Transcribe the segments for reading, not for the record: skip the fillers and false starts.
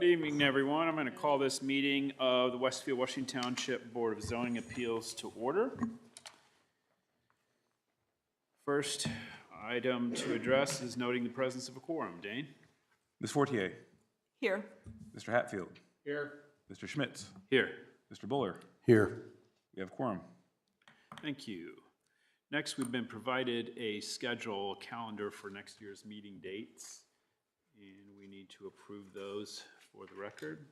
Good evening, everyone. I'm going to call this meeting of the Westfield, Washington Township Board of Zoning Appeals to order. First item to address is noting the presence of a quorum. Dane? Ms. Fortier. Here. Mr. Hatfield. Here. Mr. Schmitz. Here. Mr. Buller. Here. We have quorum. Thank you. Next, we've been provided a schedule calendar for next year's meeting dates, and we need to approve those for the record.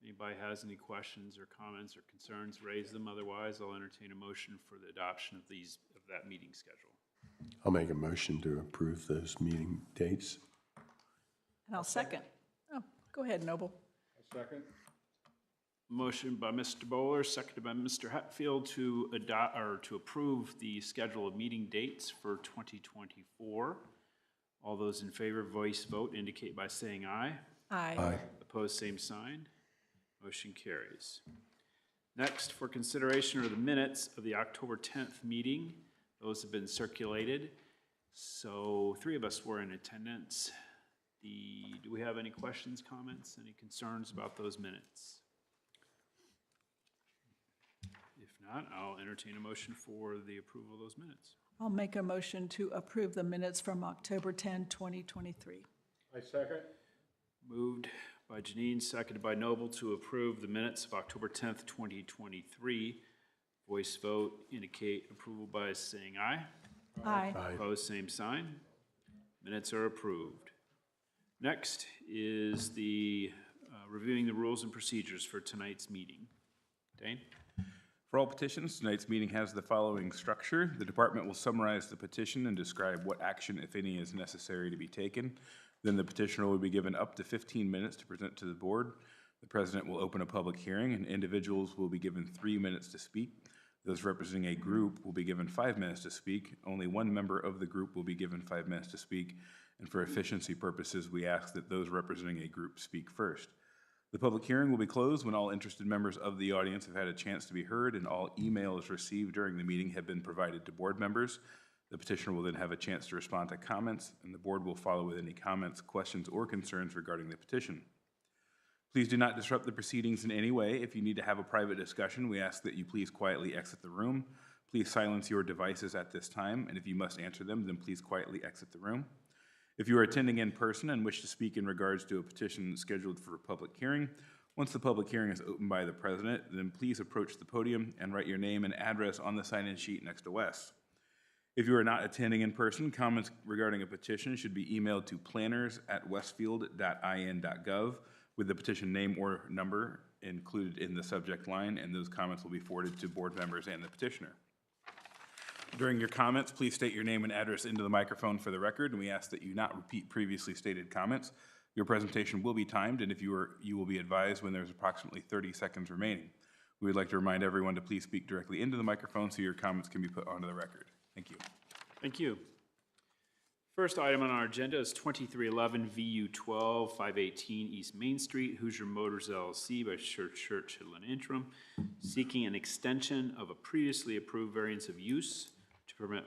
Anybody has any questions or comments or concerns, raise them. Otherwise, I'll entertain a motion for the adoption of that meeting schedule. I'll make a motion to approve those meeting dates. And I'll second. Oh, go ahead, Noble. Second. Motion by Mr. Bowler, seconded by Mr. Hatfield to adopt or to approve the schedule of meeting dates for 2024. All those in favor, voice vote, indicate by saying aye. Aye. Aye. Opposed, same sign. Motion carries. Next, for consideration are the minutes of the October 10th meeting. Those have been circulated. So 3 of us were in attendance. Do we have any questions, comments, any concerns about those minutes? If not, I'll entertain a motion for the approval of those minutes. I'll make a motion to approve the minutes from October 10, 2023. I second. Moved by Janine, seconded by Noble to approve the minutes of October 10th, 2023. Voice vote indicate approval by saying aye. Aye. Aye. Opposed, same sign. Minutes are approved. Next is the reviewing the rules and procedures for tonight's meeting. Dane? For all petitions, tonight's meeting has the following structure. The department will summarize the petition and describe what action, if any, is necessary to be taken. Then the petitioner will be given up to 15 minutes to present to the board. The president will open a public hearing, and individuals will be given 3 minutes to speak. Those representing a group will be given 5 minutes to speak. Only one member of the group will be given 5 minutes to speak. And for efficiency purposes, we ask that those representing a group speak first. The public hearing will be closed when all interested members of the audience have had a chance to be heard and all emails received during the meeting have been provided to board members. The petitioner will then have a chance to respond to comments, and the board will follow with any comments, questions, or concerns regarding the petition. Please do not disrupt the proceedings in any way. If you need to have a private discussion, we ask that you please quietly exit the room. Please silence your devices at this time, and if you must answer them, then please quietly exit the room. If you are attending in person and wish to speak in regards to a petition scheduled for a public hearing, once the public hearing is opened by the president, then please approach the podium and write your name and address on the sign-in sheet next to Wes. If you are not attending in person, comments regarding a petition should be emailed to planners@westfield.in.gov with the petition name or number included in the subject line, and those comments will be forwarded to board members and the petitioner. During your comments, please state your name and address into the microphone for the record, and we ask that you not repeat previously stated comments. Your presentation will be timed, and you will be advised when there's approximately 30 seconds remaining. We would like to remind everyone to please speak directly into the microphone so your comments can be put onto the record. Thank you. Thank you. First item on our agenda is 2311 VU 12 518 East Main Street, Hoosier Motors LLC by Church Hill and Antrim, seeking an extension of a previously approved variance of use to permit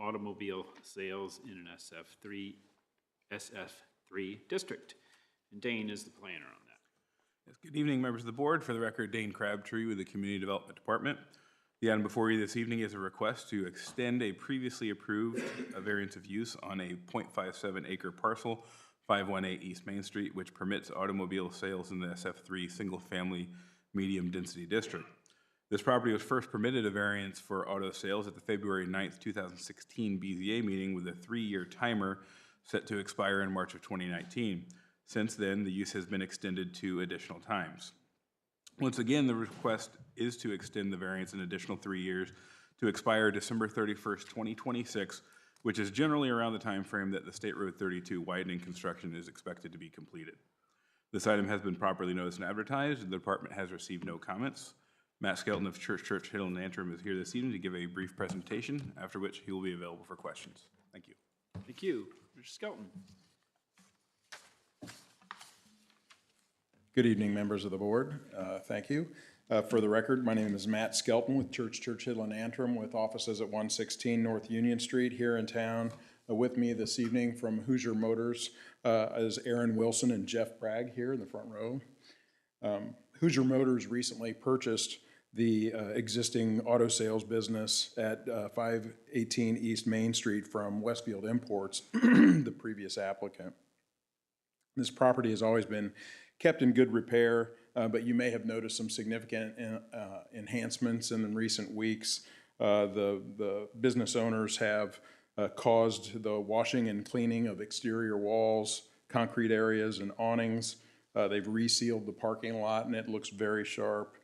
automobile sales in an SF3 district. And Dane is the planner on that. Yes, good evening, members of the board. For the record, Dane Crabtree with the Community Development Department. The item before you this evening is a request to extend a previously approved variance of use on a 0.57 acre parcel, 518 East Main Street, which permits automobile sales in the SF3 single-family medium-density district. This property was first permitted a variance for auto sales at the February 9th, 2016 BZA meeting with a 3-year timer set to expire in March of 2019. Since then, the use has been extended 2 additional times. Once again, the request is to extend the variance an additional 3 years to expire December 31st, 2026, which is generally around the time frame that the State Road 32 widening construction is expected to be completed. This item has been properly noticed and advertised, and the department has received no comments. Matt Skelton of Church Hill and Antrim is here this evening to give a brief presentation, after which he will be available for questions. Thank you. Thank you. Mr. Skelton. Good evening, members of the board. Thank you. For the record, my name is Matt Skelton with Church Hill and Antrim with offices at 116 North Union Street here in town. With me this evening from Hoosier Motors is Aaron Wilson and Jeff Bragg here in the front row. Hoosier Motors recently purchased the existing auto sales business at 518 East Main Street from Westfield Imports, the previous applicant. This property has always been kept in good repair, but you may have noticed some significant enhancements in recent weeks. The business owners have caused the washing and cleaning of exterior walls, concrete areas, and awnings. They've resealed the parking lot, and it looks very sharp.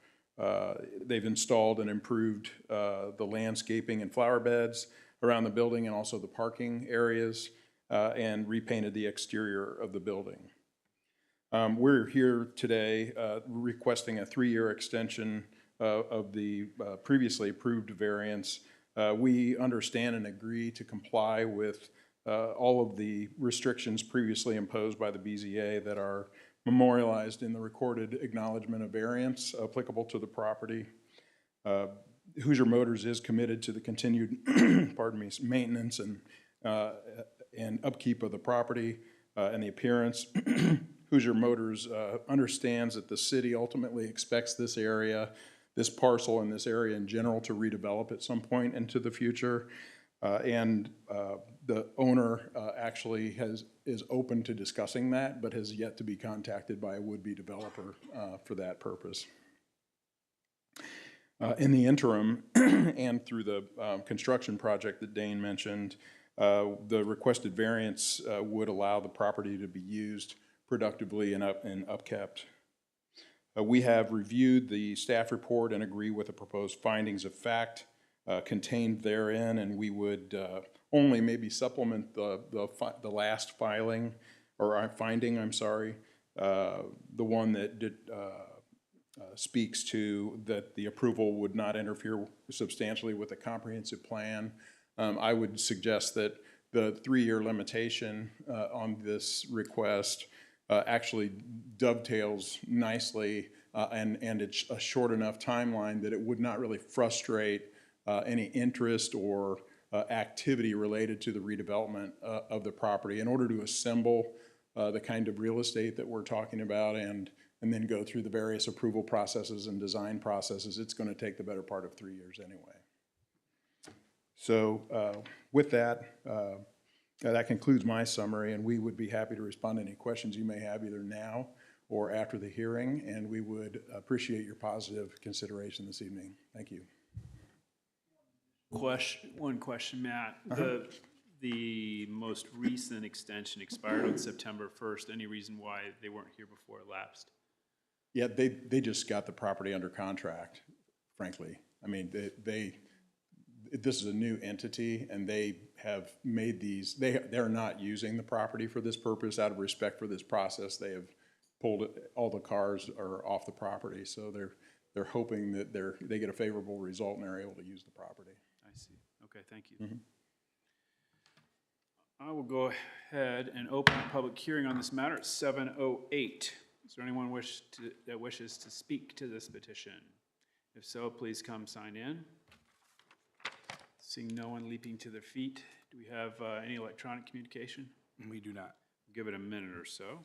They've installed and improved the landscaping and flower beds around the building and also the parking areas, and repainted the exterior of the building. We're here today requesting a 3-year extension of the previously approved variance. We understand and agree to comply with all of the restrictions previously imposed by the BZA that are memorialized in the recorded acknowledgement of variance applicable to the property. Hoosier Motors is committed to the continued maintenance and upkeep of the property and the appearance. Hoosier Motors understands that the city ultimately expects this area, this parcel and this area in general, to redevelop at some point into the future. The owner actually is open to discussing that, but has yet to be contacted by a would-be developer for that purpose. In the interim, and through the construction project that Dane mentioned, the requested variance would allow the property to be used productively and upkept. We have reviewed the staff report and agree with the proposed findings of fact contained therein, and we would only maybe supplement the last finding, I'm sorry, the one that speaks to that the approval would not interfere substantially with the comprehensive plan. I would suggest that the 3-year limitation on this request actually dovetails nicely, and it's a short enough timeline that it would not really frustrate any interest or activity related to the redevelopment of the property. In order to assemble the kind of real estate that we're talking about and then go through the various approval processes and design processes, it's going to take the better part of 3 years anyway. So with that, that concludes my summary, and we would be happy to respond to any questions you may have either now or after the hearing, and we would appreciate your positive consideration this evening. Thank you. One question, Matt. The most recent extension expired on September 1st. Any reason why they weren't here before it lapsed? Yeah, they just got the property under contract, frankly. I mean, this is a new entity, and they have made these, they're not using the property for this purpose. Out of respect for this process, they have pulled it, all the cars are off the property, so they're hoping that they get a favorable result and they're able to use the property. I see. Okay, thank you. I will go ahead and open the public hearing on this matter at 7:08. Is there anyone that wishes to speak to this petition? If so, please come sign in. Seeing no one leaping to their feet, do we have any electronic communication? We do not. Give it a minute or so.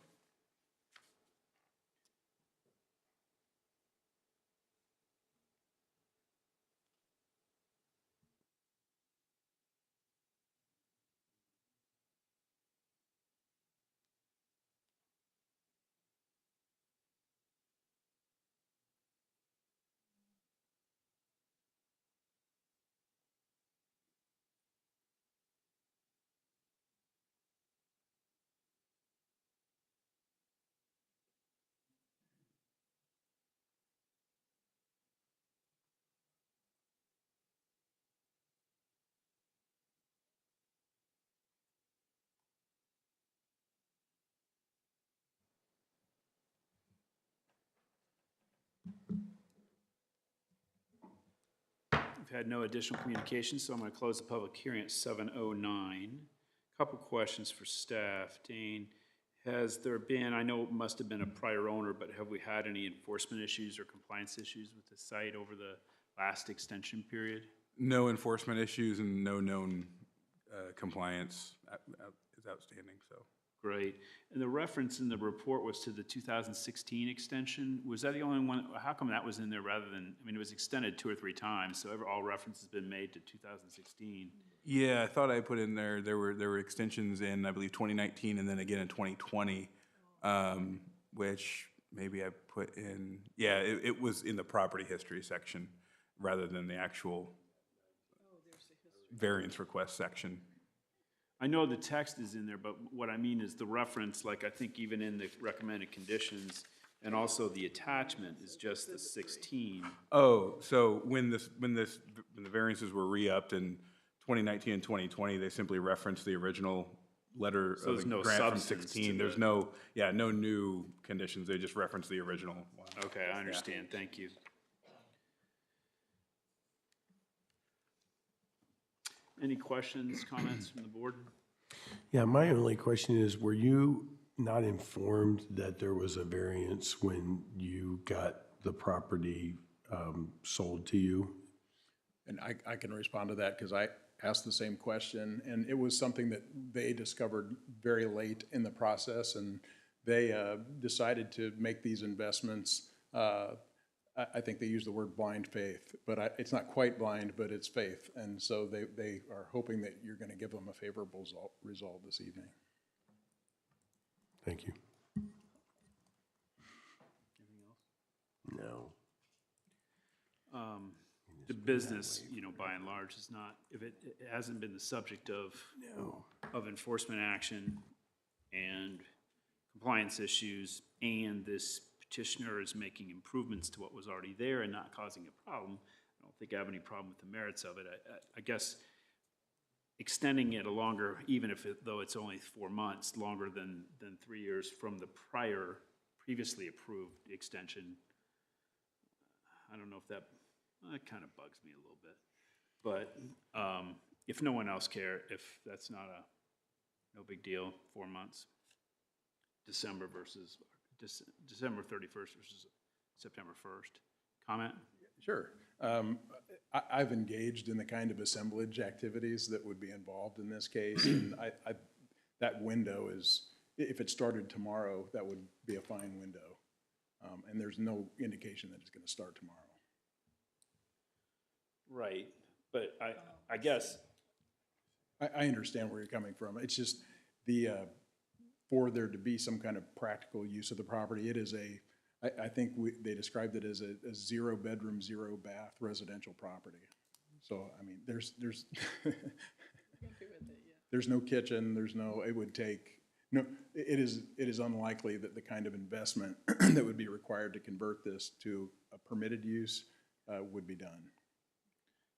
We've had no additional communication, so I'm going to close the public hearing at 7:09. Couple questions for staff. Dane, has there been, I know it must have been a prior owner, but have we had any enforcement issues or compliance issues with the site over the last extension period? No enforcement issues and no known compliance is outstanding, so. Great. And the reference in the report was to the 2016 extension. Was that the only one? How come that was in there rather than, I mean, it was extended 2 or 3 times, so all reference has been made to 2016. Yeah, I thought I put in there were extensions in, I believe, 2019 and then again in 2020, which maybe I put in, yeah, it was in the property history section rather than the actual variance request section. I know the text is in there, but what I mean is the reference, like I think even in the recommended conditions, and also the attachment is just the 16. Oh, so when the variances were re-upped in 2019 and 2020, they simply referenced the original letter So of there's no grant from substance to 16. There's no new conditions. They just reference the original one. Okay, I understand, thank you. Any questions, comments from the board? Yeah, my only question is, were you not informed that there was a variance when you got the property sold to you? And I can respond to that because I asked the same question, and it was something that they discovered very late in the process, and they decided to make these investments. I think they use the word blind faith, but it's not quite blind, but it's faith. And so they are hoping that you're going to give them a favorable result this evening. Thank you. No. The business, you know, by and large, is not, if it hasn't been the subject of enforcement action and compliance issues, and this petitioner is making improvements to what was already there and not causing a problem, I don't think I have any problem with the merits of it. I guess extending it a longer, even if though it's only 4 months, longer than 3 years from the previously approved extension, I don't know if that kind of bugs me a little bit. But if no one else if that's not no big deal, 4 months, December 31st versus September 1st. Comment? Sure. I've engaged in the kind of assemblage activities that would be involved in this case, and that window is, if it started tomorrow, that would be a fine window. And there's no indication that it's going to start tomorrow. Right, but I guess. I understand where you're coming from. It's just for there to be some kind of practical use of the property, it is I think they described it as a 0-bedroom, 0-bath residential property. So, I mean, there's there's no kitchen, it would take, it is unlikely that the kind of investment that would be required to convert this to a permitted use would be done.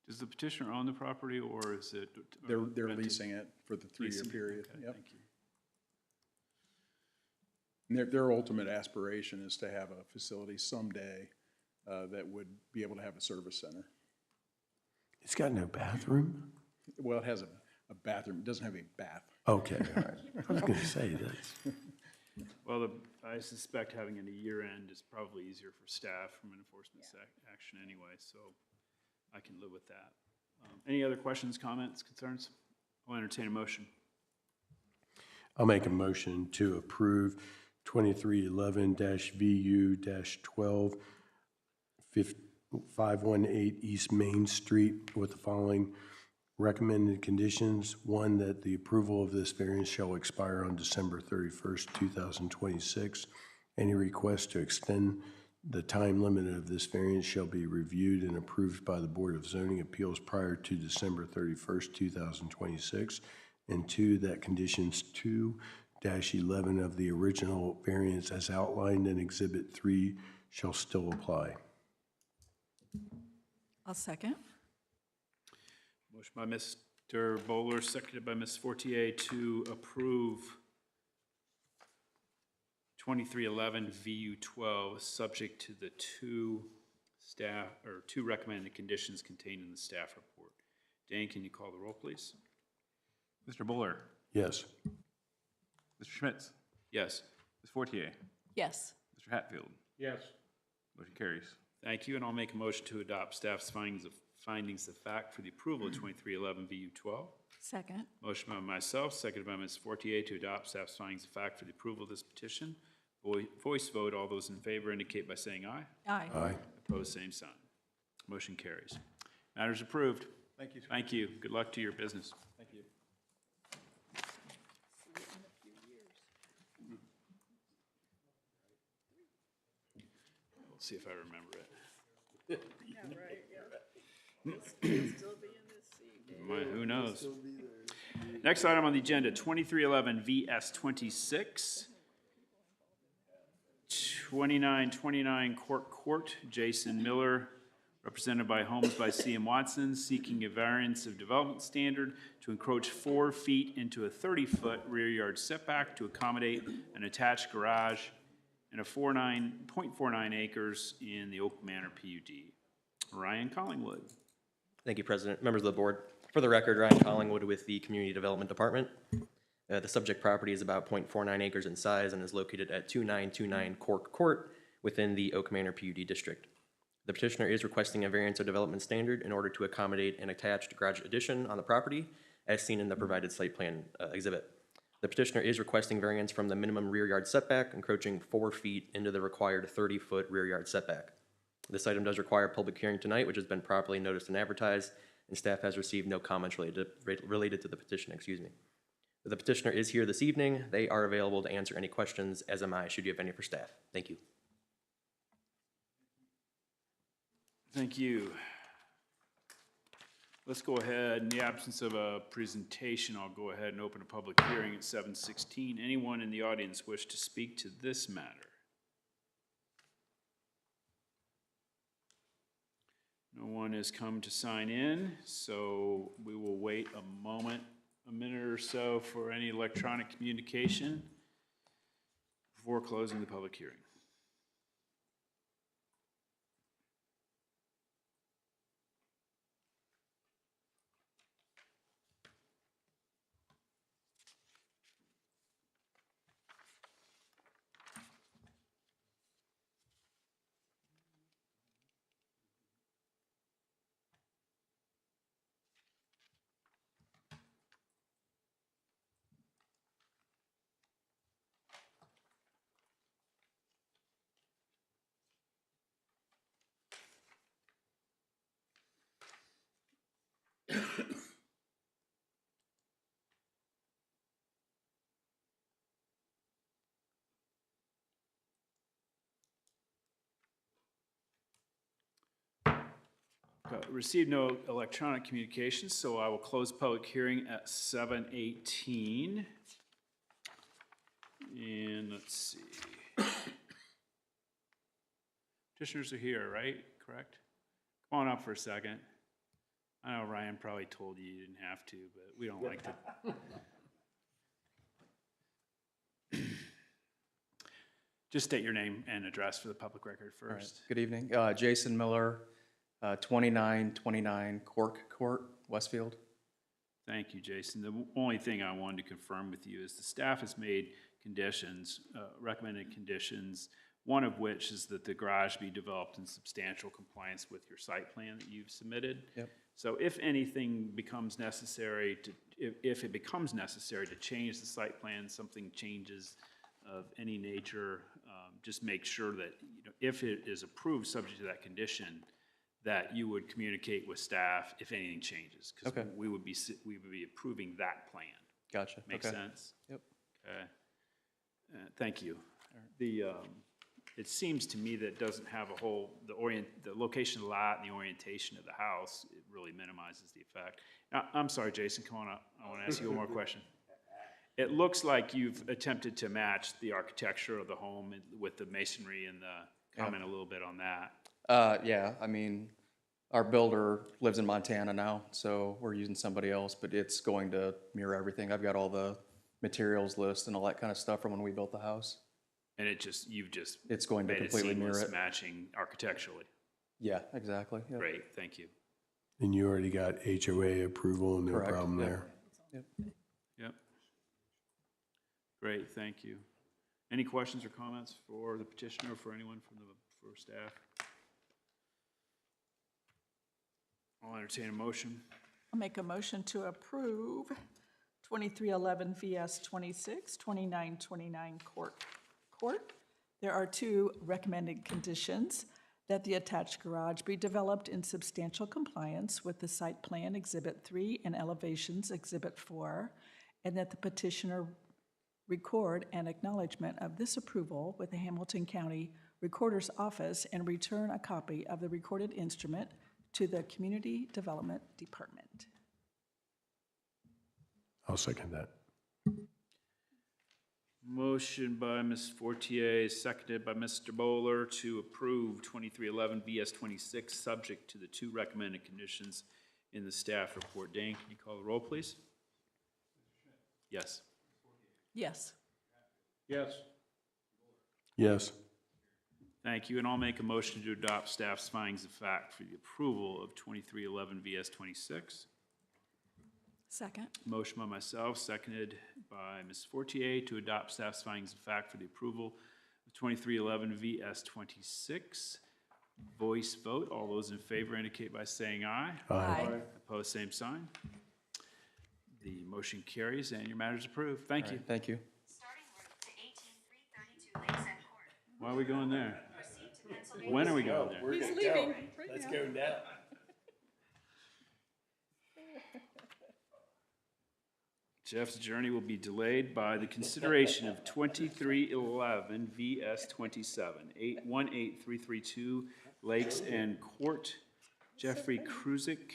Does the petitioner own the property, or is it? They're rented? leasing it for the 3-year period. Okay, Yep. thank you. And their ultimate aspiration is to have a facility someday that would be able to have a service center. It's got no bathroom? Well, it has a bathroom. It doesn't have a bath. Okay, all right. I was going to say that. Well, I suspect having it a year-end is probably easier for staff from an enforcement action anyway, so I can live with that. Any other questions, comments, concerns? I'll entertain a motion. I'll make a motion to approve 2311-VU-12 518 East Main Street with the following recommended conditions. 1, that the approval of this variance shall expire on December 31st, 2026. Any request to extend the time limit of this variance shall be reviewed and approved by the Board of Zoning Appeals prior to December 31st, 2026. And 2, that conditions 2-11 of the original variance as outlined in Exhibit 3 shall still apply. I'll second. Motion by Mr. Bowler, seconded by Ms. Fortier to approve 2311 VU12, subject to the two recommended conditions contained in the staff report. Dan, can you call the roll, please? Mr. Bowler, Yes. Mr. Schmitz, Yes. Ms. Fortier, Yes. Mr. Hatfield. Yes. Motion carries. Thank you, and I'll make a motion to adopt staff's findings of findings of fact for the approval of 2311 VU 12. Second. Motion by myself, seconded by Ms. Fortier to adopt staff's findings of fact for the approval of this petition. Voice vote, all those in favor indicate by saying aye. Aye. Aye. Opposed, same sign. Motion carries. Matters approved. Thank you. Thank you. Good luck to your business. Thank you. We'll see if I remember it. Who knows? Next item on the agenda, 2311 VS 26. 2929 Court, Jason Miller, represented by Holmes by C.M. Watson, seeking a variance of development standard to encroach 4 feet into a 30-foot rear yard setback to accommodate an attached garage and a 0.49 acres in the Oak Manor PUD. Ryan Collingwood. Thank you, President. Members of the board. For the record, Ryan Collingwood with the Community Development Department. The subject property is about 0.49 acres in size and is located at 2929 Cork Court within the Oak Manor PUD district. The petitioner is requesting a variance of development standard in order to accommodate an attached garage addition on the property as seen in the provided site plan exhibit. The petitioner is requesting variance from the minimum rear yard setback, encroaching 4 feet into the required 30-foot rear yard setback. This item does require a public hearing tonight, which has been properly noticed and advertised, and staff has received no comments related to the petition, The petitioner is here this evening. They are available to answer any questions, as am I, should you have any for staff. Thank you. Thank you. Let's go ahead, in the absence of a presentation, I'll go ahead and open a public hearing at 7:16. Anyone in the audience wish to speak to this matter? No one has come to sign in, so we will wait a minute or so for any electronic communication before closing the public hearing. Received no electronic communications, so I will close public hearing at 7:18. And let's see. Petitioners are here, right? Correct? Come on up for a second. I know Ryan probably told you didn't have to, but we don't like to. Just state your name and address for the public record first. Good evening. Jason Miller, 2929 Cork Court, Westfield. Thank you, Jason. The only thing I wanted to confirm with you is the staff has made conditions, recommended conditions, one of which is that the garage be developed in substantial compliance with your site plan that you've submitted. Yep. So if anything becomes necessary to, if it becomes necessary to change the site plan, something changes of any nature, just make sure that, you know, if it is approved subject to that condition, that you would communicate with staff if anything changes. Because Okay. we would be approving that plan. Gotcha. Make Okay. sense? Yep. Okay. Thank you. It seems to me that it doesn't have a whole, the location of the lot and the orientation of the house, it really minimizes the effect. Now, I'm sorry, Jason, come on up. I want to ask you one more question. It looks like you've attempted to match the architecture of the home with the masonry and comment a little bit on that. Yeah, I mean, our builder lives in Montana now, so we're using somebody else, but it's going to mirror everything. I've got all the materials list and all that kind of stuff from when we built the house. And you've just It's going to made it completely mirror seamless it. matching architecturally. Yeah, exactly. Yep. Great, thank you. And you already got HOA approval, no Correct, problem yeah. there. Yep. Yep. Great, thank you. Any questions or comments for the petitioner or for anyone for staff? I'll entertain a motion. I'll make a motion to approve 2311 VS 26, 2929 Court. There are two recommended conditions: that the attached garage be developed in substantial compliance with the site plan Exhibit 3 and elevations Exhibit 4, and that the petitioner record an acknowledgement of this approval with the Hamilton County Recorder's Office and return a copy of the recorded instrument to the Community Development Department. I'll second that. Motion by Ms. Fortier, seconded by Mr. Bowler to approve 2311 VS 26, subject to the two recommended conditions in the staff report. Dane, can you call the roll, please? Yes. Yes. Yes. Yes. Thank you, and I'll make a motion to adopt staff's findings of fact for the approval of 2311 VS 26. Second. Motion by myself, seconded by Ms. Fortier to adopt staff's findings of fact for the approval of 2311 VS 26. Voice vote. All those in favor indicate by saying aye. Aye. Opposed, same sign. The motion carries and your matter is approved. Thank you. Thank you. Starting route to 18332 Lakeside Court. Why are we going there? Proceed to Pennsylvania. When are we going there? He's leaving. Let's go now. Jeff's journey will be delayed by the consideration of 2311 VS 27, 18332 Lakes End Court. Jeffrey Kruzik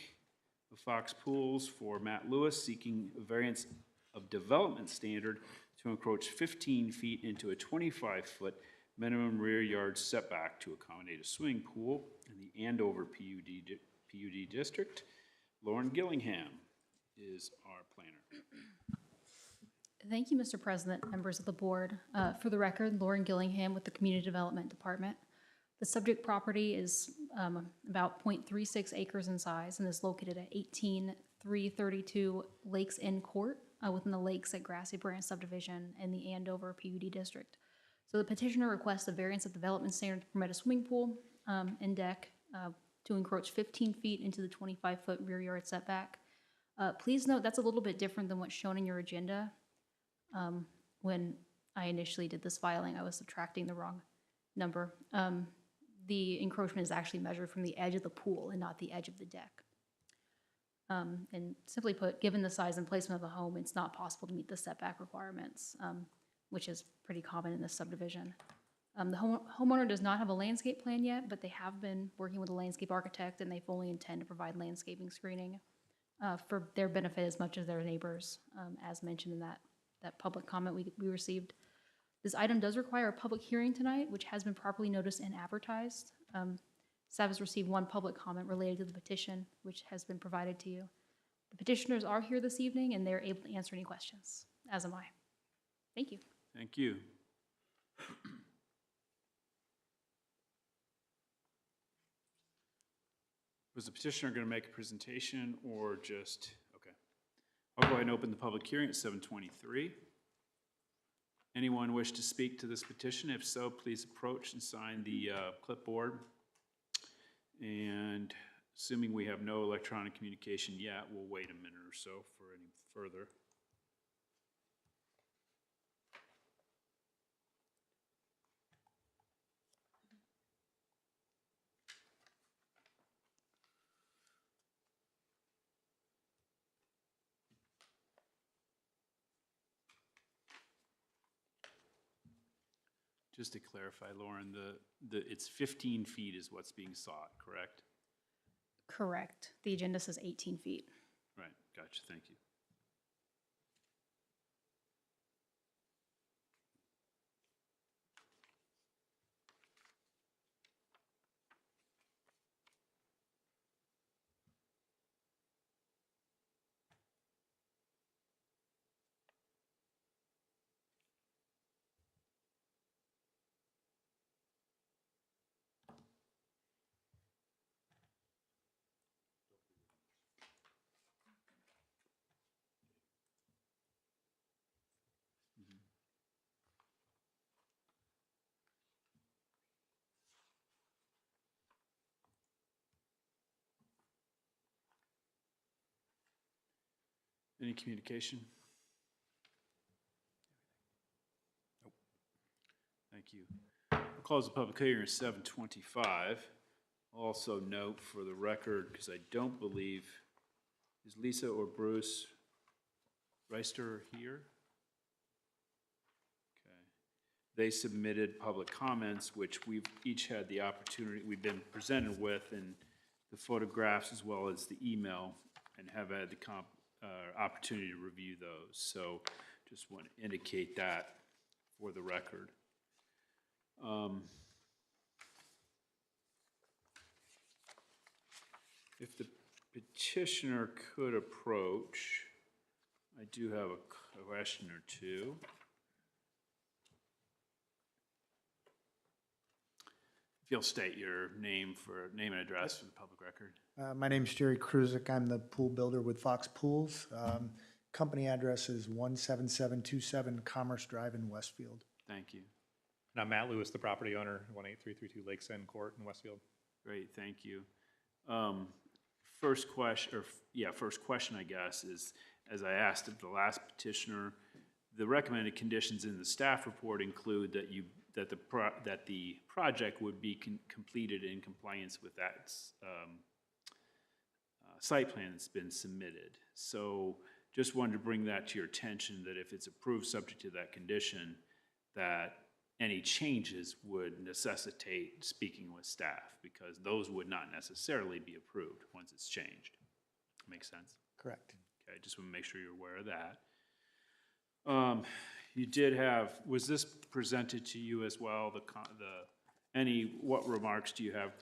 of Fox Pools for Matt Lewis, seeking a variance of development standard to encroach 15 feet into a 25-foot minimum rear yard setback to accommodate a swimming pool in the Andover PUD district. Lauren Gillingham is our planner. Thank you, Mr. President, members of the board. For the record, Lauren Gillingham with the Community Development Department. The subject property is about 0.36 acres in size and is located at 18332 Lakes End Court within the Lakes at Grassy Branch subdivision in the Andover PUD district. So the petitioner requests a variance of development standard to permit a swimming pool and deck to encroach 15 feet into the 25-foot rear yard setback. Please note that's a little bit different than what's shown in your agenda. When I initially did this filing, I was subtracting the wrong number. The encroachment is actually measured from the edge of the pool and not the edge of the deck. And simply put, given the size and placement of the home, it's not possible to meet the setback requirements, which is pretty common in this subdivision. The homeowner does not have a landscape plan yet, but they have been working with a landscape architect, and they fully intend to provide landscaping screening for their benefit as much as their neighbors, as mentioned in that public comment we received. This item does require a public hearing tonight, which has been properly noticed and advertised. Staff has received one public comment related to the petition, which has been provided to you. The petitioners are here this evening, and they're able to answer any questions, as am I. Thank you. Thank you. Was the petitioner going to make a presentation or just, okay. I'll go ahead and open the public hearing at 7:23. Anyone wish to speak to this petition? If so, please approach and sign the clipboard. And assuming we have no electronic communication yet, we'll wait a minute or so for any further. Just to clarify, Lauren, it's 15 feet is what's being sought, correct? Correct. The agenda says 18 feet. Right, gotcha, thank you. Any communication? Nope. Thank you. We'll close the public hearing at 7:25. Also note for the record, because I don't believe, is Lisa or Bruce Reister here? Okay. They submitted public comments, which we've each had the opportunity, we've been presented with in the photographs as well as the email, and have had the opportunity to review those. So just want to indicate that for the record. If the petitioner could approach, I do have a question or two. If you'll state your name and address for the public record. My name's Jerry Kruzik. I'm the pool builder with Fox Pools. Company address is 17727 Commerce Drive in Westfield. Thank you. And I'm Matt Lewis, the property owner, 18332 Lakes End Court in Westfield. Great, thank you. First question, I guess, is, as I asked of the last petitioner, the recommended conditions in the staff report include that the project would be completed in compliance with that site plan that's been submitted. So just wanted to bring that to your attention, that if it's approved subject to that condition, that any changes would necessitate speaking with staff, because those would not necessarily be approved once it's changed. Makes sense? Correct. Okay, just want to make sure you're aware of that. You did have, was this presented to you as well? What remarks do you have,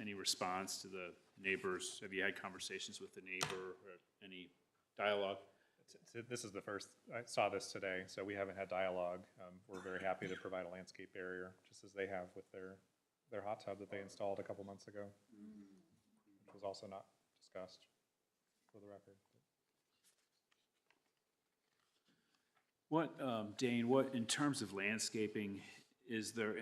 any response to the neighbors? Have you had conversations with the neighbor or any dialogue? This is the first, I saw this today, so we haven't had dialogue. We're very happy to provide a landscape barrier, just as they have with their hot tub that they installed a couple months ago, which was also not discussed for the record. Dane, in terms of landscaping, is there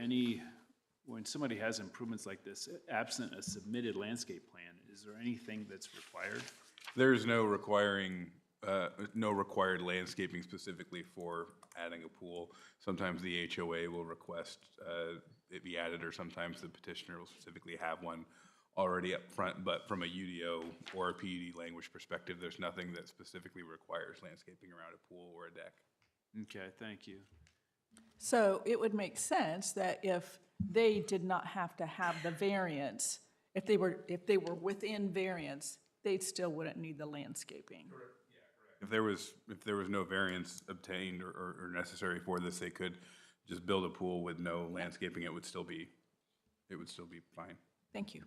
when somebody has improvements like this, absent a submitted landscape plan, is there anything that's required? There's no required landscaping specifically for adding a pool. Sometimes the HOA will request it be added, or sometimes the petitioner will specifically have one already up front, but from a UDO or a PUD language perspective, there's nothing that specifically requires landscaping around a pool or a deck. Okay, thank you. So it would make sense that if they did not have to have the variance, if they were within variance, they still wouldn't need the landscaping. If there was no variance obtained or necessary for this, they could just build a pool with no landscaping. It would still be fine. Thank you.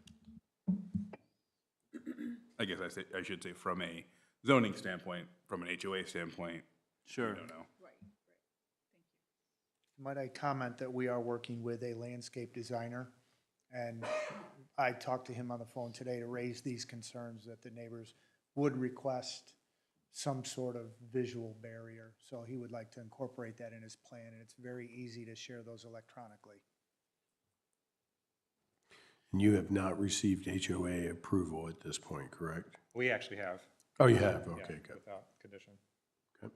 I guess I should say from a zoning standpoint, from an HOA standpoint, Sure. I don't know. Might I comment that we are working with a landscape designer, and I talked to him on the phone today to raise these concerns that the neighbors would request some sort of visual barrier. So he would like to incorporate that in his plan, and it's very easy to share those electronically. And you have not received HOA approval at this point, correct? We actually have. Oh, you have? Yeah, Okay, good. without condition. Okay.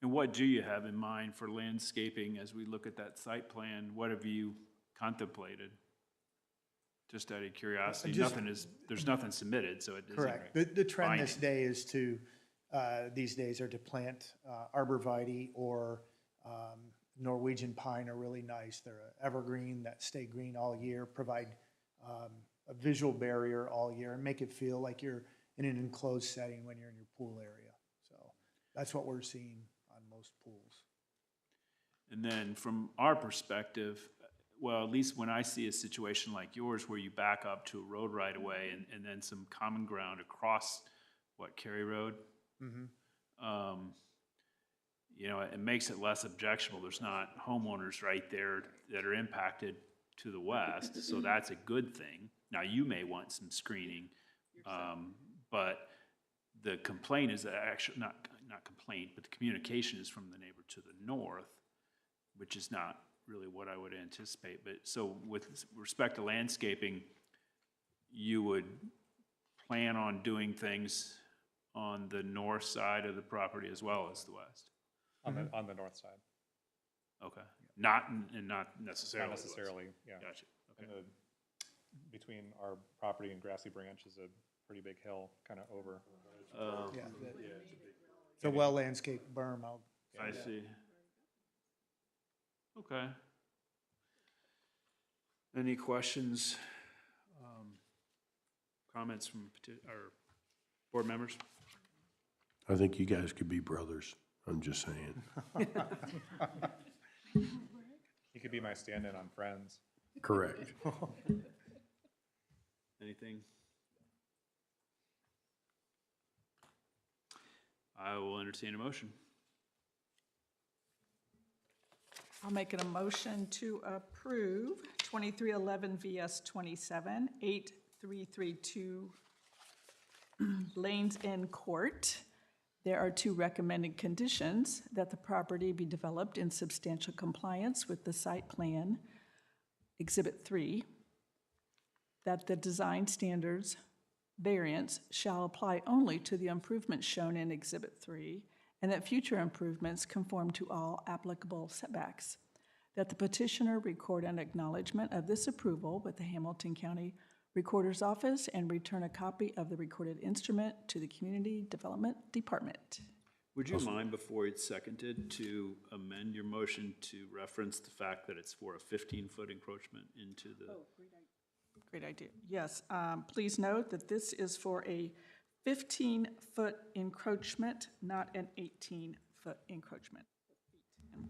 And what do you have in mind for landscaping as we look at that site plan? What have you contemplated? Just out of curiosity, there's nothing submitted, so it isn't. Correct. The trend this binding. day is these days are to plant arborvitae or Norwegian pine are really nice. They're an evergreen that stay green all year, provide a visual barrier all year, and make it feel like you're in an enclosed setting when you're in your pool area. So that's what we're seeing on most pools. And then from our perspective, well, at least when I see a situation like yours where you back up to a road right away and then some common ground across, Cary Road? Mm-hmm. It makes it less objectionable. There's not homeowners right there that are impacted to the west, so that's a good thing. Now, you may want some screening, but the complaint is actually, not complaint, but the communication is from the neighbor to the north, which is not really what I would anticipate. But so with respect to landscaping, you would plan on doing things on the north side of the property as well as the west? On the north side. Okay, not, and not necessarily Not the west. necessarily, yeah. Gotcha, And okay. between our property and Grassy Branch is a pretty big hill, kind of over. Yeah, it's a well-landscaped berm. I see. Okay. Any questions, comments from our board members? I think you guys could be brothers. I'm just saying. He could be my stand-in on Friends. Correct. Anything? I will entertain a motion. I'll make a motion to approve 2311 VS 27, 8332 Lanes End Court. There are two recommended conditions: that the property be developed in substantial compliance with the site plan, Exhibit 3, that the design standards variance shall apply only to the improvements shown in Exhibit 3, and that future improvements conform to all applicable setbacks. That the petitioner record an acknowledgement of this approval with the Hamilton County Recorder's Office and return a copy of the recorded instrument to the Community Development Department. Would you mind, before it's seconded, to amend your motion to reference the fact that it's for a 15-foot encroachment into the? Great idea. Yes, please note that this is for a 15-foot encroachment, not an 18-foot encroachment. And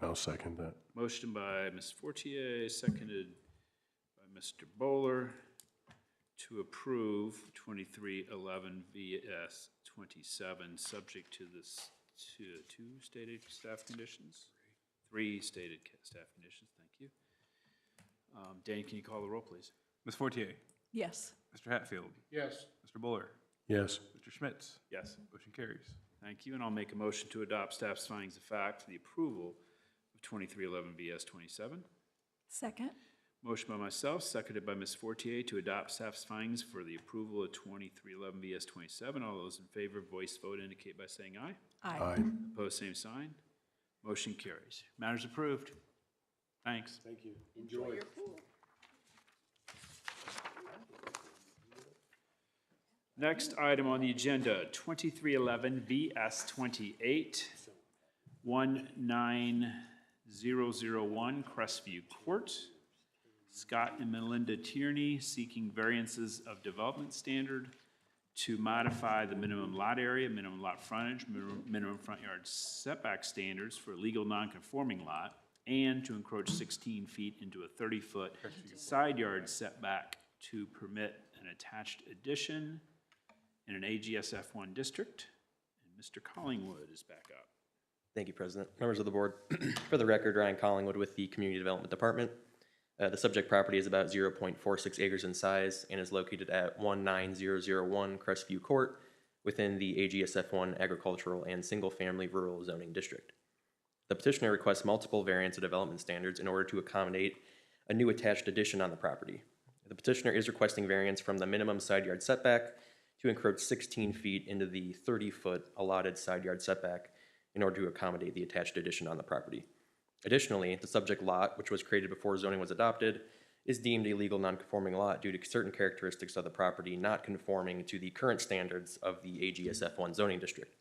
I'll second that. Motion by Ms. Fortier, seconded by Mr. Bowler, to approve 2311 VS 27, subject to this, two stated staff conditions? Three stated staff conditions, thank you. Danny, can you call the roll, please? Ms. Fortier? Yes. Mr. Hatfield? Yes. Mr. Buller? Yes. Mr. Schmitz? Yes. Motion carries. Thank you, and I'll make a motion to adopt staff's findings of fact for the approval of 2311 VS 27. Second. Motion by myself, seconded by Ms. Fortier, to adopt staff's findings for the approval of 2311 VS 27. All those in favor, voice vote indicate by saying aye. Aye. Opposed, same sign. Motion carries. Matters approved. Thanks. Thank you. Enjoy. Next item on the agenda, 2311 VS 28, 19001 Crestview Court. Scott and Melinda Tierney seeking variances of development standard to modify the minimum lot area, minimum lot frontage, minimum front yard setback standards for a legal non-conforming lot, and to encroach 16 feet into a 30-foot side yard setback to permit an attached addition in an AGSF 1 district. And Mr. Collingwood is back up. Thank you, President. Members of the board, for the record, Ryan Collingwood with the Community Development Department. The subject property is about 0.46 acres in size and is located at 19001 Crestview Court within the AGSF 1 Agricultural and Single Family Rural Zoning District. The petitioner requests multiple variants of development standards in order to accommodate a new attached addition on the property. The petitioner is requesting variance from the minimum side yard setback to encroach 16 feet into the 30-foot allotted side yard setback in order to accommodate the attached addition on the property. Additionally, the subject lot, which was created before zoning was adopted, is deemed a legal non-conforming lot due to certain characteristics of the property not conforming to the current standards of the AGSF 1 zoning district.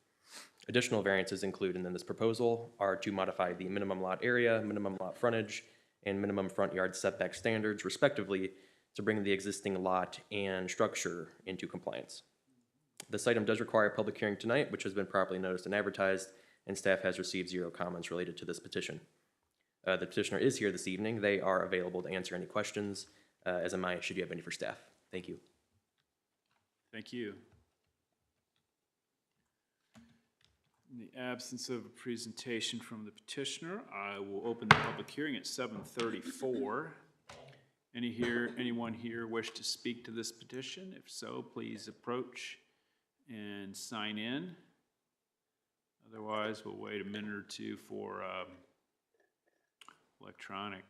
Additional variances included in this proposal are to modify the minimum lot area, minimum lot frontage, and minimum front yard setback standards, respectively, to bring the existing lot and structure into compliance. This item does require a public hearing tonight, which has been properly noticed and advertised, and staff has received 0 comments related to this petition. The petitioner is here this evening. They are available to answer any questions, as am I, should you have any for staff. Thank you. Thank you. In the absence of a presentation from the petitioner, I will open the public hearing at 7:34. Anyone here wish to speak to this petition? If so, please approach and sign in. Otherwise, we'll wait a minute or two for electronic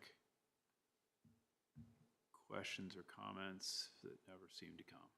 questions or comments that never seem to come.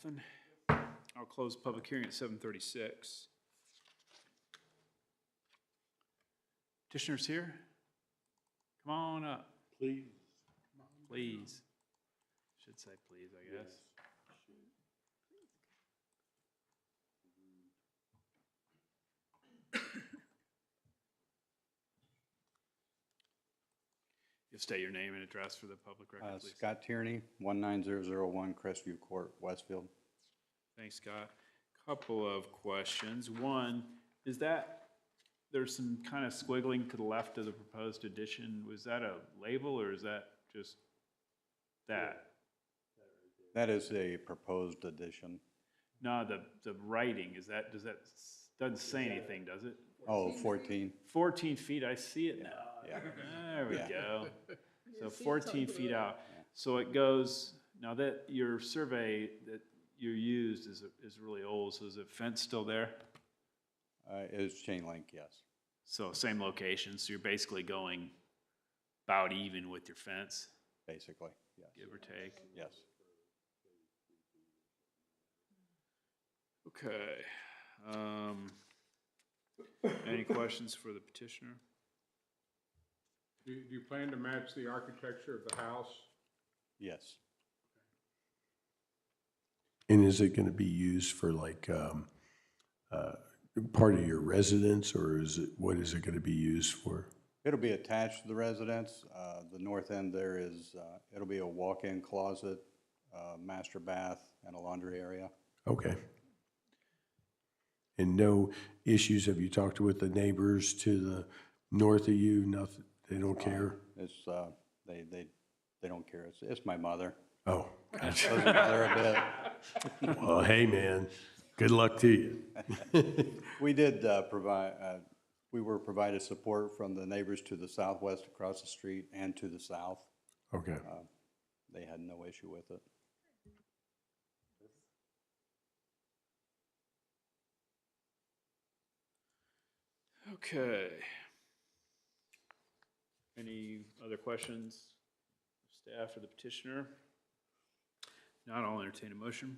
Nothing? I'll close public hearing at 7:36. Petitioners here? Come on up. Please. Please. Should say please, I guess. You'll state your name and address for the public record, please. Scott Tierney, 19001 Crestview Court, Westfield. Thanks, Scott. Couple of questions. One, is that, there's some kind of squiggling to the left of the proposed addition. Was that a label or is that just that? That is a proposed addition. No, the writing, is that, doesn't say anything, does it? Oh, 14. 14 feet, I see it now. Yeah. There we Yeah. go. So 14 feet out. So it goes, now that your survey that you used is really old, so is the fence still there? It is chain link, yes. So same location, so you're basically going about even with your fence, Basically, yes. give or take? Yes. Okay. Any questions for the petitioner? Do you plan to match the architecture of the house? Yes. And is it going to be used for like part of your residence, or what is it going to be used for? It'll be attached to the residence. The north end there is, it'll be a walk-in closet, master bath, and a laundry area. Okay. And no issues, have you talked with the neighbors to the north of you? Nothing, they don't care? It's, they don't care. It's my mother. Oh, gotcha. Doesn't bother a bit. Well, hey, man, good luck to you. We did we were provided support from the neighbors to the southwest across the street and to the south. Okay. They had no issue with it. Okay. Any other questions, staff or the petitioner? Not, I'll entertain a motion.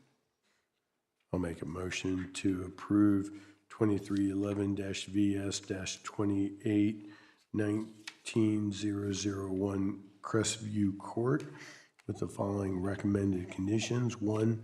I'll make a motion to approve 2311-VS-28-19001 Crestview Court with the following recommended conditions. 1,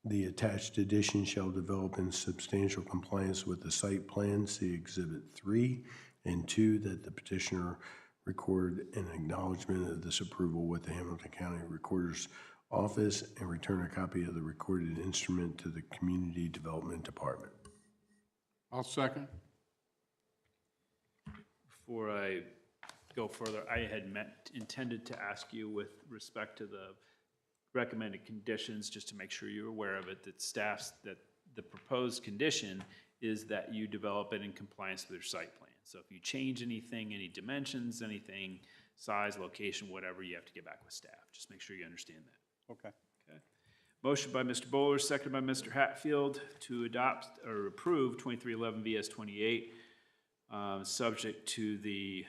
the attached addition shall develop in substantial compliance with the site plan, see Exhibit 3. And 2, that the petitioner record an acknowledgement of this approval with the Hamilton County Recorder's Office and return a copy of the recorded instrument to the Community Development Department. I'll second. Before I go further, I had intended to ask you with respect to the recommended conditions, just to make sure you're aware of it, that the proposed condition is that you develop it in compliance with your site plan. So if you change anything, any dimensions, anything, size, location, whatever, you have to get back with staff. Just make sure you understand that. Okay. Okay. Motion by Mr. Bowler, seconded by Mr. Hatfield to adopt or approve 2311 VS-28, subject to the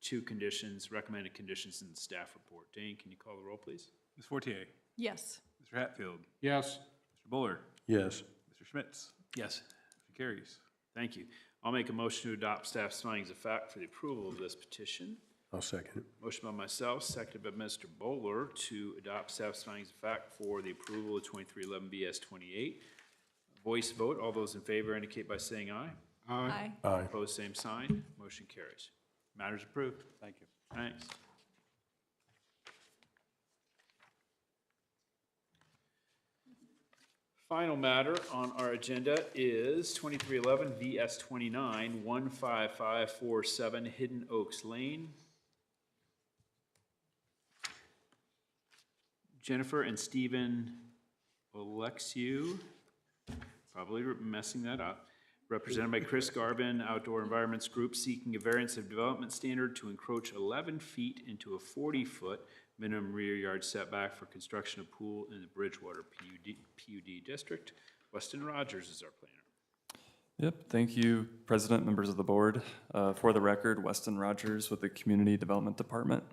2 conditions, recommended conditions in the staff report. Dane, can you call the roll, please? Ms. Fortier, Yes. Mr. Hatfield, Yes. Mr. Buller, Yes. Mr. Schmitz, Yes. motion carries. Thank you. I'll make a motion to adopt staff's findings of fact for the approval of this petition. I'll second it. Motion by myself, seconded by Mr. Bowler to adopt staff's findings of fact for the approval of 2311 VS-28. Voice vote, all those in favor indicate by saying aye. Aye. Aye. Opposed, same sign. Motion carries. Matters approved. Thank you. Thanks. Final matter on our agenda is 2311 VS-29, 15547 Hidden Oaks Lane. Jennifer and Stephen Alexiou, probably messing that up, represented by Chris Garvin, Outdoor Environments Group, seeking a variance of development standard to encroach 11 feet into a 40-foot minimum rear yard setback for construction of pool in the Bridgewater PUD district. Weston Rogers is our planner. Yep, thank you, President, members of the board. For the record, Weston Rogers with the Community Development Department.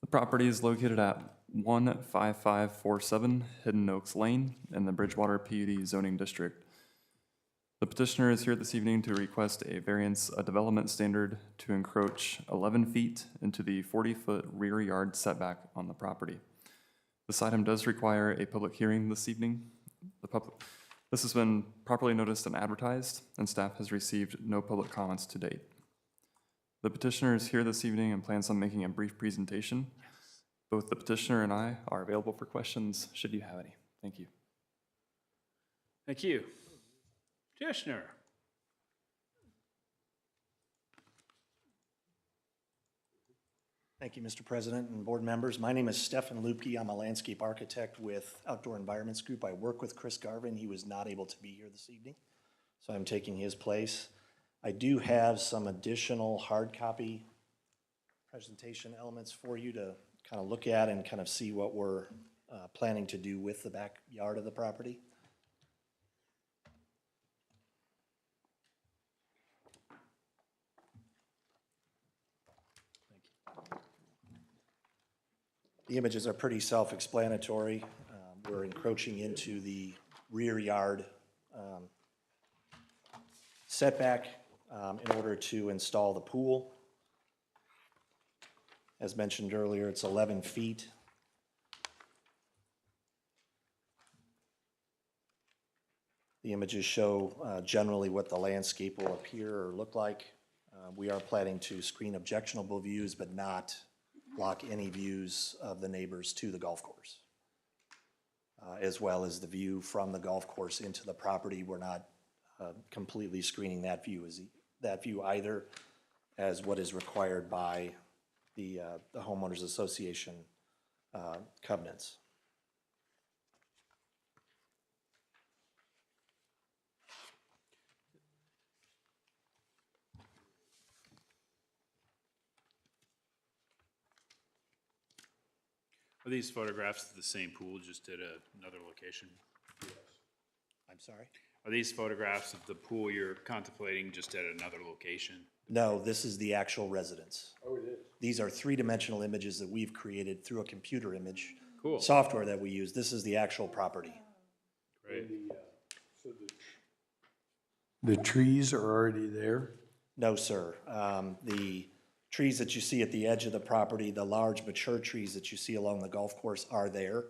The property is located at 15547 Hidden Oaks Lane in the Bridgewater PUD zoning district. The petitioner is here this evening to request a variance, a development standard to encroach 11 feet into the 40-foot rear yard setback on the property. This item does require a public hearing this evening. This has been properly noticed and advertised, and staff has received no public comments to date. The petitioner is here this evening and plans on making a brief presentation. Both the petitioner and I are available for questions, should you have any. Thank you. Thank you. Petitioner. Thank you, Mr. President and board members. My name is Stefan Lupke. I'm a landscape architect with Outdoor Environments Group. I work with Chris Garvin. He was not able to be here this evening, so I'm taking his place. I do have some additional hard copy presentation elements for you to kind of look at and kind of see what we're planning to do with the backyard of the property. The images are pretty self-explanatory. We're encroaching into the rear yard setback in order to install the pool. As mentioned earlier, it's 11 feet. The images show generally what the landscape will appear or look like. We are planning to screen objectionable views, but not block any views of the neighbors to the golf course, as well as the view from the golf course into the property. We're not completely screening that view either, as what is required by the homeowners association covenants. Are these photographs of the same pool, just at another location? I'm sorry? Are these photographs of the pool you're contemplating just at another location? No, this is the actual residence. Oh, it is? These are three-dimensional images that we've created through a computer image Cool. software that we use. This is the actual property. Great. The trees are already there? No, sir. The trees that you see at the edge of the property, the large mature trees that you see along the golf course are there.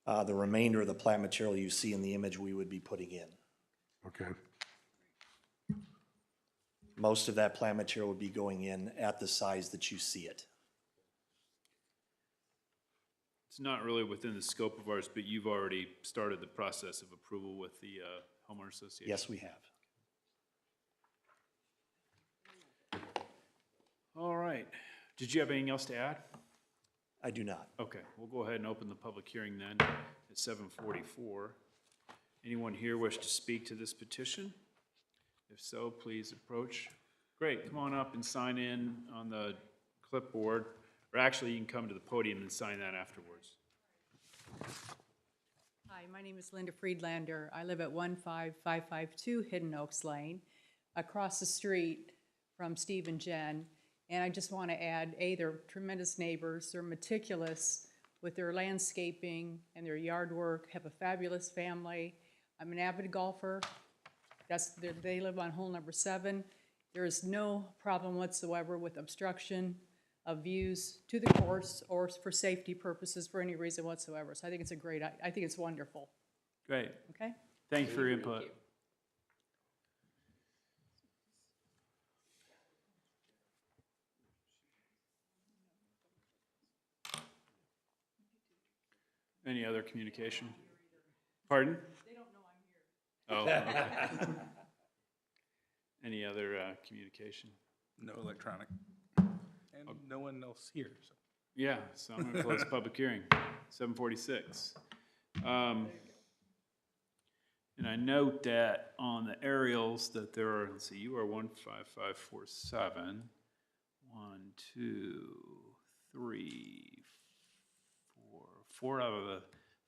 The remainder of the plant material you see in the image we would be putting in. Okay. Most of that plant material would be going in at the size that you see it. It's not really within the scope of ours, but you've already started the process of approval with the homeowner association? Yes, we have. All right. Did you have anything else to add? I do not. Okay, we'll go ahead and open the public hearing then at 7:44. Anyone here wish to speak to this petition? If so, please approach. Great, come on up and sign in on the clipboard, or actually, you can come to the podium and sign that afterwards. Hi, my name is Linda Friedlander. I live at 15552 Hidden Oaks Lane, across the street from Steve and Jen. And I just want to add, they're tremendous neighbors. They're meticulous with their landscaping and their yard work, have a fabulous family. I'm an avid golfer. They live on hole number 7. There is no problem whatsoever with obstruction of views to the course or for safety purposes for any reason whatsoever. So I think it's I think it's wonderful. Great. Okay? Thank you for your input. Any other communication? Pardon? They don't know I'm here. Oh, okay. Any other communication? No electronic. And no one else here, so. Yeah, so I'm gonna close the public hearing, 7:46. And I note that on the aerials that there are, let's see, you are 15547. 1, 2, 3, 4. 4 out of the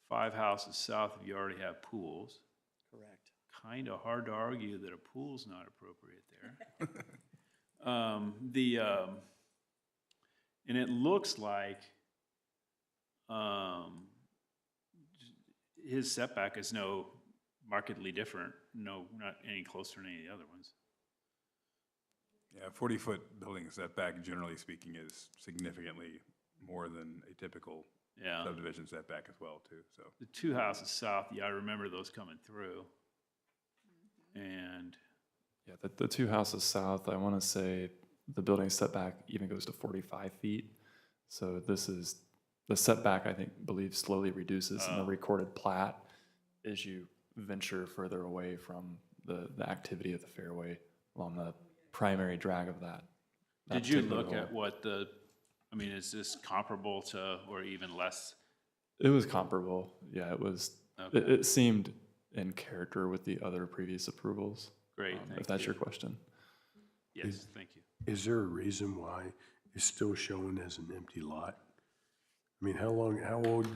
5 houses south of you already have pools. Correct. Kind of hard to argue that a pool's not appropriate there. And it looks like his setback is no markedly different, no, not any closer than any of the other ones. Yeah, 40-foot building setback, generally speaking, is significantly more than a typical Yeah. subdivision setback as well, too, so. The two houses south, yeah, I remember those coming through. And Yeah, the two houses south, I want to say the building setback even goes to 45 feet. So this is, the setback, I believe slowly reduces in the recorded plat as you venture further away from the activity of the fairway along the primary drag of that. did you particular look hole. at what is this comparable to, or even less? It was comparable, yeah, it was, it seemed in character with the other previous approvals. Great, thank if that's you. your question. Yes, thank you. Is there a reason why it's still showing as an empty lot? I mean, how old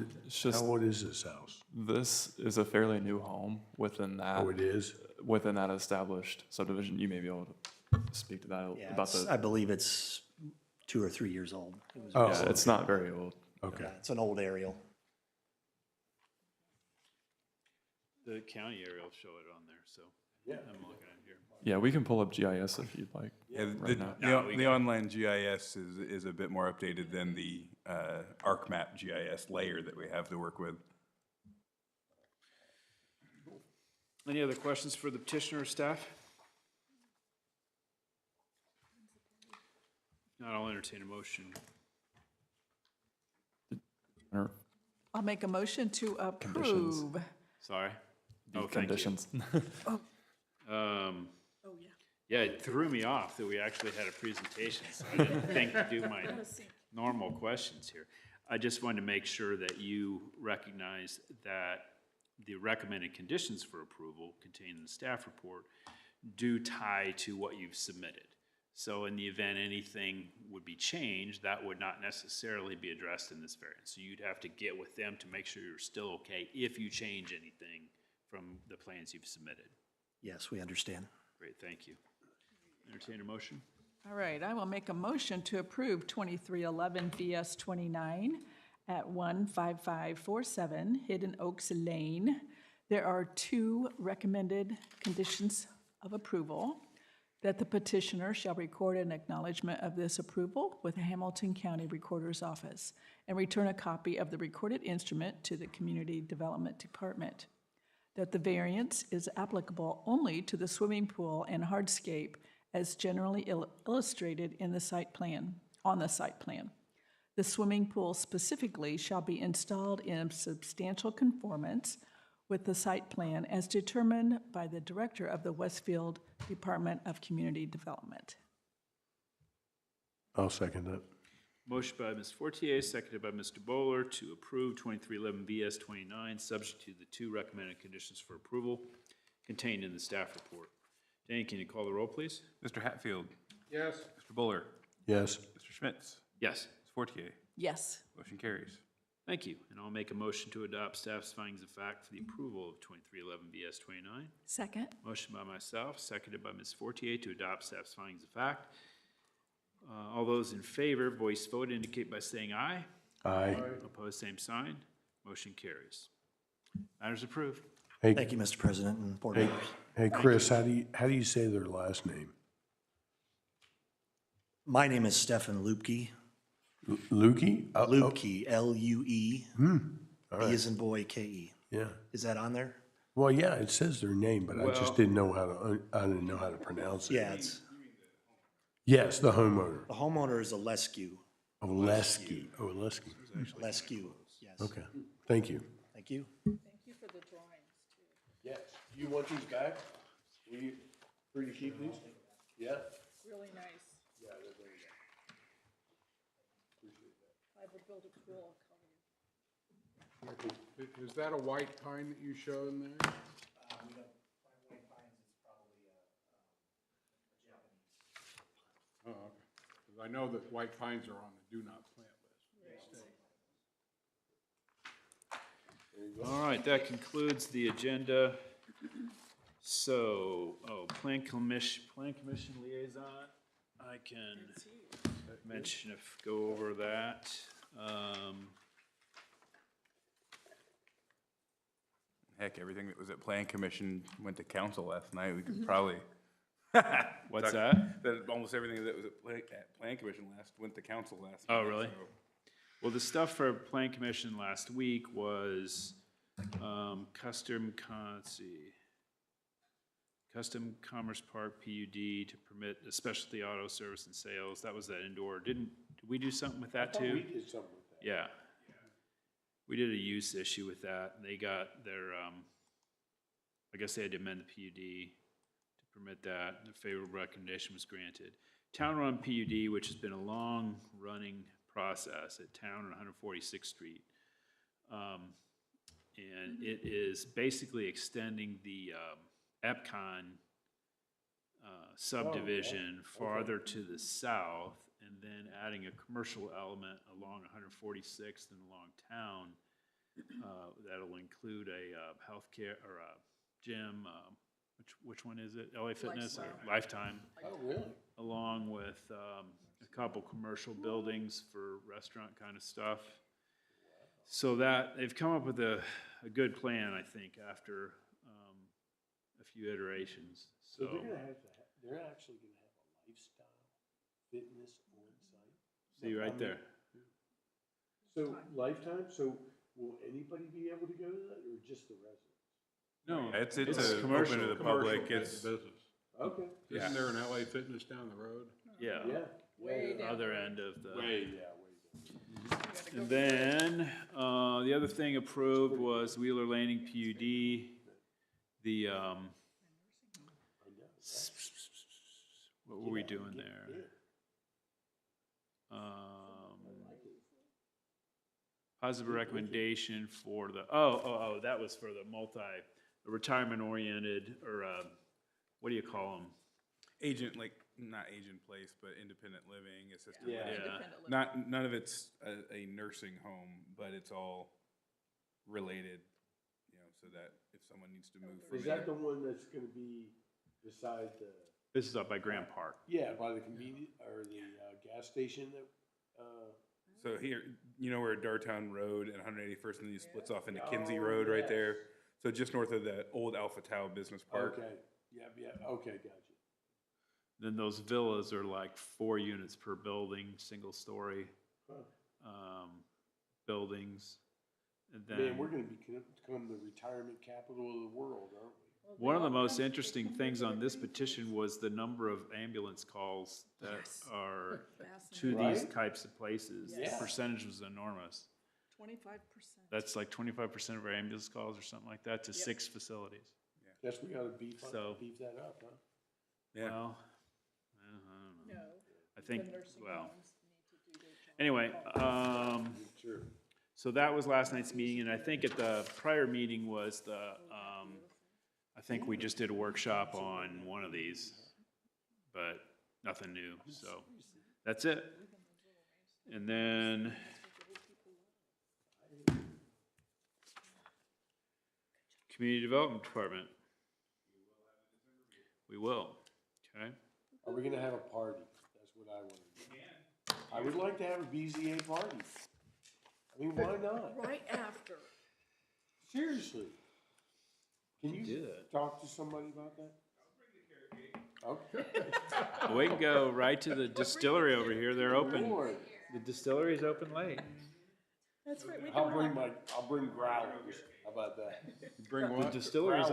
is this house? This is a fairly new home within that. Oh, it is? Within that established subdivision. You may be able to speak to that Yeah, about the. I believe it's 2 or 3 years old. It was Yeah, it's not very old. Okay. It's an old aerial. The county area will show it on there, so I'm looking at it here. Yeah, we can pull up GIS if you'd like. Yeah, right now. the online GIS is a bit more updated than the ArcMap GIS layer that we have to work with. Any other questions for the petitioner or staff? Not, I'll entertain a motion. Or I'll make a motion to approve. Sorry. the Oh, thank you. conditions. Yeah, it threw me off that we actually had a presentation, so I didn't think to do my normal questions here. I just wanted to make sure that you recognize that the recommended conditions for approval contained in the staff report do tie to what you've submitted. So in the event anything would be changed, that would not necessarily be addressed in this variance. So you'd have to get with them to make sure you're still okay if you change anything from the plans you've submitted. Yes, we understand. Great, thank you. Entertain a motion? All right, I will make a motion to approve 2311 VS 29 at 15547 Hidden Oaks Lane. There are 2 recommended conditions of approval: that the petitioner shall record an acknowledgement of this approval with the Hamilton County Recorder's Office and return a copy of the recorded instrument to the Community Development Department; that the variance is applicable only to the swimming pool and hardscape as generally illustrated in the site plan, on the site plan. The swimming pool specifically shall be installed in substantial conformance with the site plan as determined by the Director of the Westfield Department of Community Development. I'll second that. Motion by Ms. Fortier, seconded by Mr. Bowler to approve 2311 VS 29, subject to the 2 recommended conditions for approval contained in the staff report. Danny, can you call the roll, please? Mr. Hatfield? Yes. Mr. Bowler? Yes. Mr. Schmitz? Yes. Ms. Fortier? Yes. Motion carries. Thank you. And I'll make a motion to adopt staff's findings of fact for the approval of 2311 VS 29. Second. Motion by myself, seconded by Ms. Fortier to adopt staff's findings of fact. All those in favor, voice vote indicate by saying aye. Aye. Opposed, same sign. Motion carries. Matters approved. Hey, Thank you, Mr. President and board members. hey, Chris, how do you say their last name? My name is Stefan Lupke. Lukey? Lupke, L-U-E. All B right. as in boy, K-E. Yeah. Is that on there? Well, yeah, it says their name, but I Well- just didn't know I didn't know how to pronounce it. Yeah, it's, Yes, the homeowner. the homeowner is Olescu. Oleski. Oh, Oleski. Olescu, yes. Okay, thank you. Thank you. Thank you for the drawings, too. Yes. Do you want these back? Will you, free to keep these? Yeah? Really nice. Yeah, they're very nice. I will build a pool, I'll call you. Is that a white pine that you showed in there? Oh, okay. 'Cause I know that white pines are on the do not plant list. All right, that concludes the agenda. So, Plan Commission liaison, I can mention go over that. Heck, everything that was at Plan Commission went to council last night. We could probably. What's talk- that? Almost everything that was at Plan Commission went to council last Oh, night, really? so- Well, the stuff for Plan Commission last week was, Custom Commerce Park PUD to permit a specialty auto service and sales. That was that indoor. Did we do something with that too? We did something with that. Yeah. We did a use issue with that, and they got their, I guess they had to amend the PUD to permit that, and a favorable recommendation was granted. Town-run PUD, which has been a long-running process at Town and 146th Street. And it is basically extending the Epcon subdivision farther to the south, and then adding a commercial element along 146th and along Town. That'll include a healthcare or a gym. Which one is it? LA Fitness or Lifetime? Oh, really? Along with a couple commercial buildings for restaurant kind of stuff. So that, they've come up with a good plan, I think, after a few iterations, So so. they're actually gonna have a lifestyle fitness on site? See right there. So Lifetime, so will anybody be able to go to that or just the residents? No, It's it's open to the public. Commercial It's, business. Okay. Isn't there an LA Fitness down the road? yeah, Way other end of the. Way down. And then, the other thing approved was Wheeler Landing PUD, the, what were we doing there? Positive recommendation for the, that was for the retirement-oriented, or, what do you call them? agent, like, not agent place, but independent living, assisted Yeah. living. Independent living. None of it's a nursing home, but it's all related, you know, so that if someone needs to move from Is that the one that's gonna be beside the, This is up by Graham Park. yeah, by the convenience, or the, gas station that, So here, you know where Dartown Road and 181st and these splits off into Kinsey Road right there? So just north of the old Alpha Tau Business Park. okay, yeah, okay, gotcha. Then those villas are like 4 units per building, single-story, buildings. And Man, we're then, gonna become the retirement capital of the world, aren't we? one of the most interesting things on this petition was the number of ambulance calls that are to these Right? types of places. The Yeah. percentage was enormous. 25%. That's like 25% of our ambulance calls or something like that to 6 facilities. Guess we gotta beef So- that up, huh? Yeah. Well, I don't know. No. I think, The nursing well, homes need to do their job. anyway, Sure. so that was last night's meeting, and I think at the prior meeting was the, I think we just did a workshop on one of these, but nothing new, so that's it. And then Community Development Department. We will, okay? Are we gonna have a party? That's what I wanna do. I would like to have a BZA party. I mean, why not? Right after. Seriously. Can do you that. talk to somebody about that? Okay. We can go right to the distillery over here, they're open. Lord. The distillery's open late. That's right, we I'll can bring growlers. How about that? Bring The what? distillery's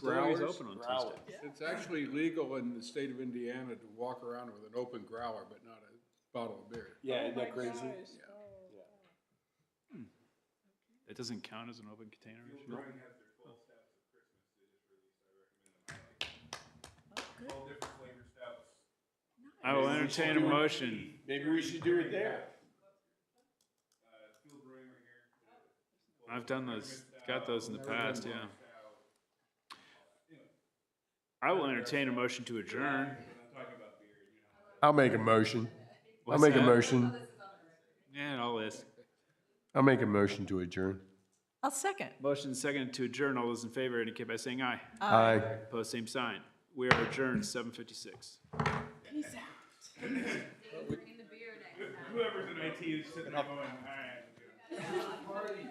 Growlers. open on Growlers. Tuesday. It's actually legal in the state of Indiana to walk around with an open growler, but not a bottle of beer. Yeah, isn't that crazy? It doesn't count as an open container? I will entertain a motion. Maybe we should do it there. I've done those, got those in the past, yeah. I will entertain a motion to adjourn. I'll make a motion. What's that? motion. Yeah, all this. I'll make a motion to adjourn. I'll second. Motion second to adjourn. All those in favor indicate by saying aye. Aye. Opposed, same sign. We are adjourned, 7:56. Peace out. Whoever's in IT is sitting there going, all right.